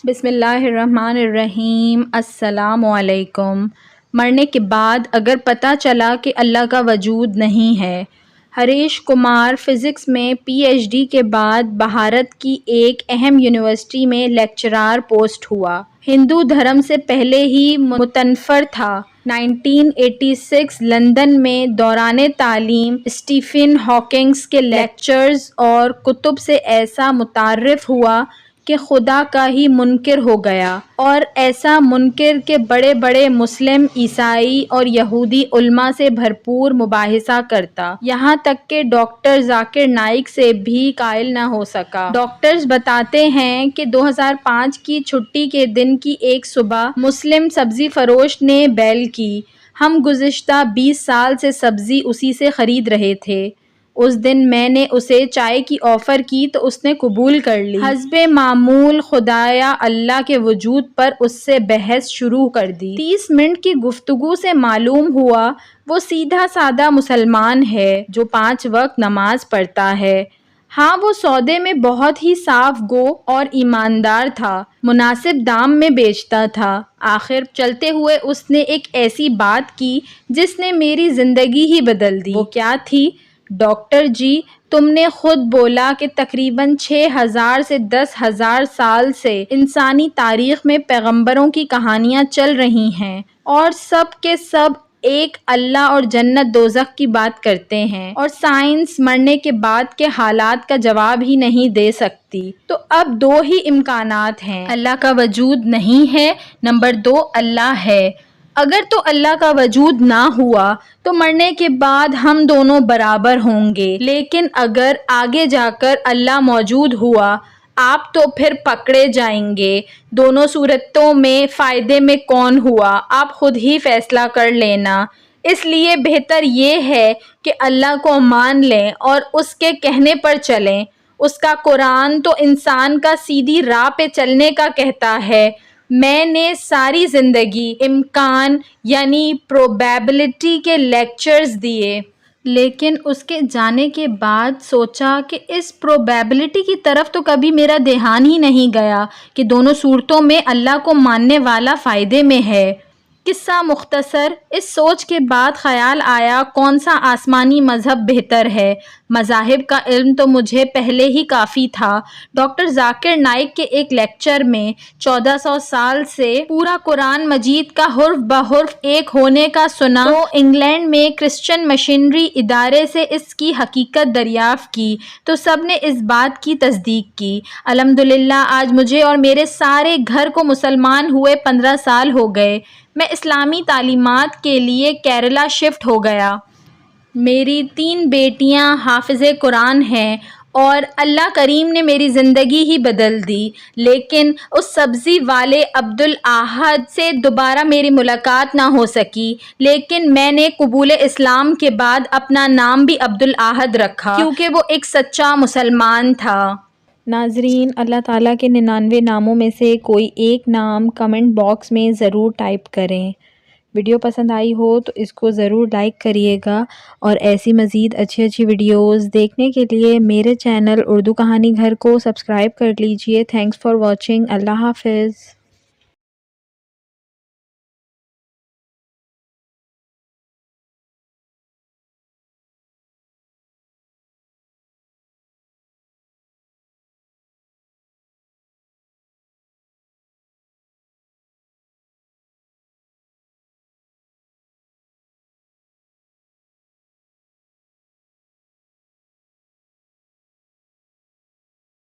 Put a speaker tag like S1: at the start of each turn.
S1: بسم اللہ الرحمن الرحیم۔ السلام علیکم۔ مرنے کے بعد اگر پتہ چلا کہ اللہ کا وجود نہیں ہے۔ ہریش کمار فزکس میں پی ایچ ڈی کے بعد بھارت کی ایک اہم یونیورسٹی میں لیکچرار پوسٹ ہوا۔ ہندو دھرم سے پہلے ہی متنفر تھا۔ 1986 لندن میں دوران تعلیم اسٹیفن ہاکنگز کے لیکچرز اور کتب سے ایسا متعارف ہوا کہ خدا کا ہی منکر ہو گیا، اور ایسا منکر کہ بڑے بڑے مسلم، عیسائی اور یہودی علماء سے بھرپور مباحثہ کرتا، یہاں تک کہ ڈاکٹر ذاکر نائک سے بھی قائل نہ ہو سکا۔ ڈاکٹرز بتاتے ہیں کہ 2005 کی چھٹی کے دن کی ایک صبح مسلم سبزی فروش نے بیل کی۔ ہم گزشتہ 20 سال سے سبزی اسی سے خرید رہے تھے۔ اس دن میں نے اسے چائے کی آفر کی تو اس نے قبول کر لی۔ حسب معمول خدایا اللہ کے وجود پر اس سے بحث شروع کر دی۔ 30 منٹ کی گفتگو سے معلوم ہوا وہ سیدھا سادہ مسلمان ہے جو 5 وقت نماز پڑھتا ہے۔ ہاں، وہ سودے میں بہت ہی صاف گو اور ایماندار تھا، مناسب دام میں بیچتا تھا۔ آخر چلتے ہوئے اس نے ایک ایسی بات کی جس نے میری زندگی ہی بدل دی۔ وہ کیا تھی؟ ڈاکٹر جی، تم نے خود بولا کہ تقریباً 6000 سے 10,000 سال سے انسانی تاریخ میں پیغمبروں کی کہانیاں چل رہی ہیں، اور سب کے سب ایک اللہ اور جنت دوزخ کی بات کرتے ہیں، اور سائنس مرنے کے بعد کے حالات کا جواب ہی نہیں دے سکتی۔ تو اب 2 ہی امکانات ہیں: اللہ کا وجود نہیں ہے، نمبر 2 اللہ ہے۔ اگر تو اللہ کا وجود نہ ہوا تو مرنے کے بعد ہم دونوں برابر ہوں گے، لیکن اگر آگے جا کر اللہ موجود ہوا، آپ تو پھر پکڑے جائیں گے۔ دونوں صورتوں میں فائدے میں کون ہوا، آپ خود ہی فیصلہ کر لینا۔ اس لیے بہتر یہ ہے کہ اللہ کو مان لیں اور اس کے کہنے پر چلیں۔ اس کا قرآن تو انسان کا سیدھی راہ پہ چلنے کا کہتا ہے۔ میں نے ساری زندگی امکان یعنی پروبیبلٹی کے لیکچرز دیے، لیکن اس کے جانے کے بعد سوچا کہ اس پروبیبلٹی کی طرف تو کبھی میرا دھیان ہی نہیں گیا کہ دونوں صورتوں میں اللہ کو ماننے والا فائدے میں ہے۔ قصہ مختصر، اس سوچ کے بعد خیال آیا کون سا آسمانی مذہب بہتر ہے۔ مذاہب کا علم تو مجھے پہلے ہی کافی تھا۔ ڈاکٹر ذاکر نائک کے ایک لیکچر میں 1400 سال سے پورا قرآن مجید کا حرف بحرف ایک ہونے کا سنا تو انگلینڈ میں کرسچن مشنری ادارے سے اس کی حقیقت دریافت کی تو سب نے اس بات کی تصدیق کی۔ الحمدللہ آج مجھے اور میرے سارے گھر کو مسلمان ہوئے 15 سال ہو گئے۔ میں اسلامی تعلیمات کے لیے کیرلا شفٹ ہو گیا۔ میری 3 بیٹیاں حافظ قرآن ہیں اور اللہ کریم نے میری زندگی ہی بدل دی۔ لیکن اس سبزی والے عبدالاحد سے دوبارہ میری ملاقات نہ ہو سکی، لیکن میں نے قبول اسلام کے بعد اپنا نام بھی عبدالاحد رکھا کیونکہ وہ ایک سچا مسلمان تھا۔ ناظرین، اللہ تعالیٰ کے 99 ناموں میں سے کوئی ایک نام کمنٹ باکس میں ضرور ٹائپ کریں۔ ویڈیو پسند آئی ہو تو اس کو ضرور لائک کریے گا، اور ایسی مزید اچھی ویڈیوز دیکھنے کے لیے میرے چینل اردو کہانی گھر کو سبسکرائب کر لیجئے۔ Thanks for watching. اللہ حافظ۔